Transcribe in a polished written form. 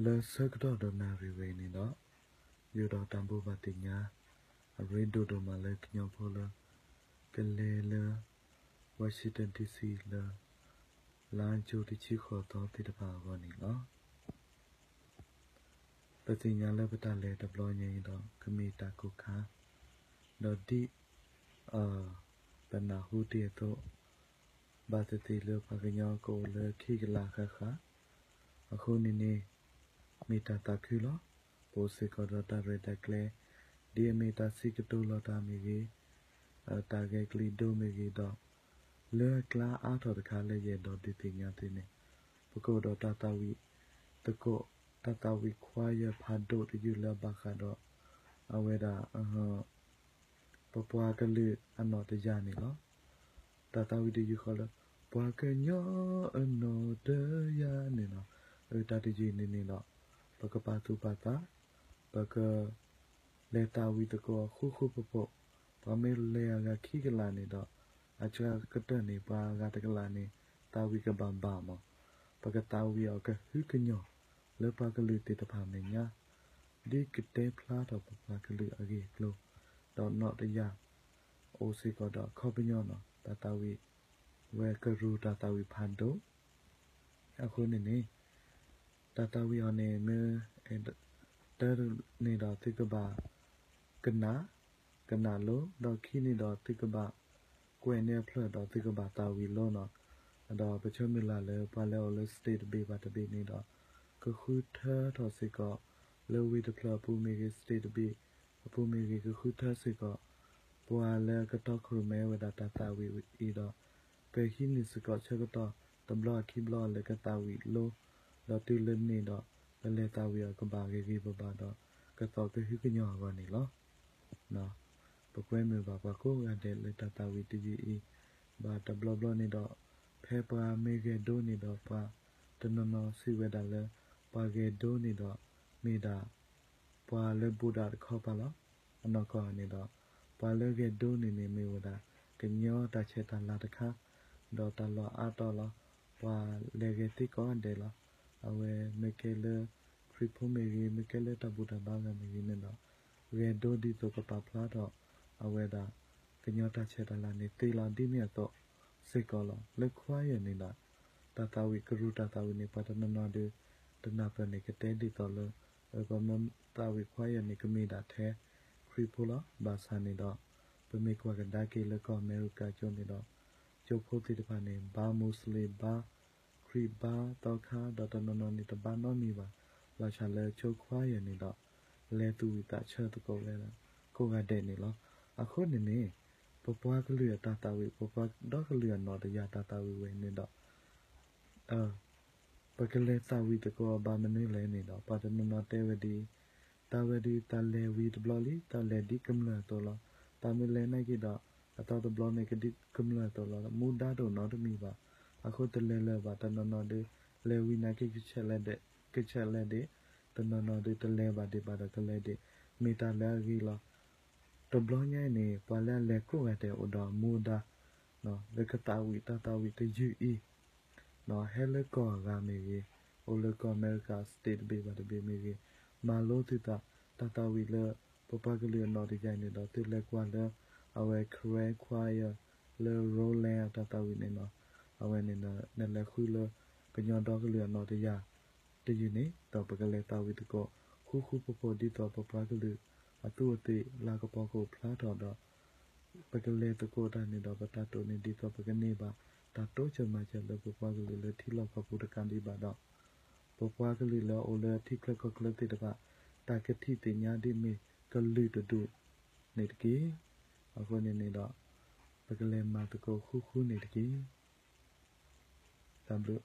le sekdo do na riwe ni do yo do tambo batinya redo do male knyo phola kele le Washington DC le lan chu ti chi kho to ti da ba go ni lo batinya le bata le deploy ni do kami ta ko kha do di bana hu ti to ba ti le ba knyo ko le khi la kha khaအခုနေနေမီတာတာခူလောပိုစေကောဒတာရတကလေဒီမီတာစီကတူလောတာမီကြီးတာဂက်ကလီဒိုမီကြီးတော့လေကလာအားတော်တခါလေရတော့ဒီပညာသိနေပကောတော့တာတာဝီတကောတာတာဝီခွာရဖာဒိုတယူလဘခါတော့အဝဲတာပပွားကလေးအနော်တကြနေလောတာတာဝီတယူခေါ်လို့ပွားကညောအနော်တရနေနော်တာတကြီးနေနေတော့ဘကပါတူပါတာဘကလေတာဝီတကောခုပပဘာမဲလေကခိကလာနေတော့အချာကတနေပါကတကလာနေတာဝီကဘာဘာမဘကတာဝီအကဟိကညောလေပါကလူတေတဖာမေညာဒီကတေဖလာတော့ပါကလူအကြီးကလို့တော့တော့တရားအိုစီကတော့ခေါပညောနော်တာဝီဝဲကရူတာဝီဖန်တော့အခုနေတာတာဝီအနေနဲ့တဲနေတော့တိကဘာကနာလို့တော့ခိနေတော့တိကဘာကွယ်နေဖလတော့တိကဘာတာဝီလို့နော်တော့ပချမလာလေပါလေလစတေဘေဘာတဘေနေတော့ကခုထာတော့စေကလေဝီတဖလပူမီစတေဘေပူမီကခုထာစေကပွာလေကတော့ခရမဲဝဒတာဝီဤတော့ပေခိနေစကချက်တော့တဘလခိဘလလေကတာဝီလို့တော့တူလနေတော့လေတာဝီကဘာကြီးဘဘာတော့ကတော့ကဟိကညောကနေလောနော်ပကွဲမြေဘာကိုရတဲ့လေတာဝီတီကြီးဘာတဘလနေတော့ဖဲပါမေကဒိုနေတော့ပါတနနစီဝဒါလေပါကေဒိုနေတော့မိတာပွာလေဘူဒါခေါ်ပါလားအနော်ကနေတော့ပါလေကေဒိုနေနေမေဝဒါကညောတချက်တလာတခါတော့တလောအတော်လောပွာလေကေတိကောတယ်လောအဝဲမေကလေခရီဖိုမေရီမေကလေတဘူတာဘာကမေရီနေတော့ရေဒိုဒီတော့ကပါဖလာတော့အဝဲဒါကညောတချက်တလာနေတေလာဒီမြတ်တော့စေကောလောလက်ခွာရနေတာတာဝီကရူတာဝီနေပတနနာဒေတနာပနေကတဲဒီတော်လောကမမ်တာဝီခွာရနေကမိတာထဲခရီဖိုလာဘာစာနေတော့ပမေကွာကဒါကေလကောအမေရိကကျွန်းနေတော့ကျုပ်ဖို့တိတပါနေဘာမုစလီဘာခရီဘာတော့ခါဒတနနနေတဘာနောမီပါလာချလဲချုပ်ခွာရနေတော့လဲသူဝီတာချဲတကောလဲကိုကတဲ့နေလောအခုနေပပွားကလေးတာဝီပပွားတော့ကလေးနော်တရားတာဝီဝဲနေတော့ပကလေးတာဝီတကောဘာမနေလဲနေတော့ပါတနနတဲဝဒီတာဝဒီတလဲဝီတဘလလီတလဲဒီကမလာတော့လာတာမလဲနိုင်ကတော့အတော်တဘလနေကဒီကမလာတော့လာမူဒါတော့နော်တမီပါအခုတလဲလဲပါတနနဒေလဲဝီနာကိချက်လက်တဲ့ကိချက်လက်တဲ့တနနဒေတလဲပါဒီပါတကလဲတဲ့မီတာလဲကြီးလာတဘလညိုင်းနေပါလဲလဲကိုရတဲ့ဥတော်မူဒါနော်လကတာဝီတာဝီတယူအီနော်ဟဲလကောဂါမီကြီးအိုလကောအမေရိကစတေတ်ဘေဘာတဘေမီကြီးမာလိုတီတာဝီလပပကလေးနော်ဒီကြိုင်နေတော့တိလက်ကွာလဲအဝဲခရဲခွာရလေရိုလဲတာဝီနေနော်အဝဲနေနဲ့လက်ခုလကညောတော့ကလေးနော်တရားတယူနေတော့ပကလေးတာဝီတကောခုပဒီတော့ပပကလေးအတူအတိလာကပေါကိုဖလားတော့ပကလေးတကောတာနေတော့ပတတိုနေဒီတော့ပကနေပါတာတော့ချမချလပပကလေးလေထီလောက်ကပူတကန်ဒီပါတော့ပပကလေးလောအိုလေထီကလကကလတိတပါတာကတိတညာဒီမီကလူတူနေတကြီးအခုနေတော့ပကလေးမာတကောခုနေတကြီးတမ်လို့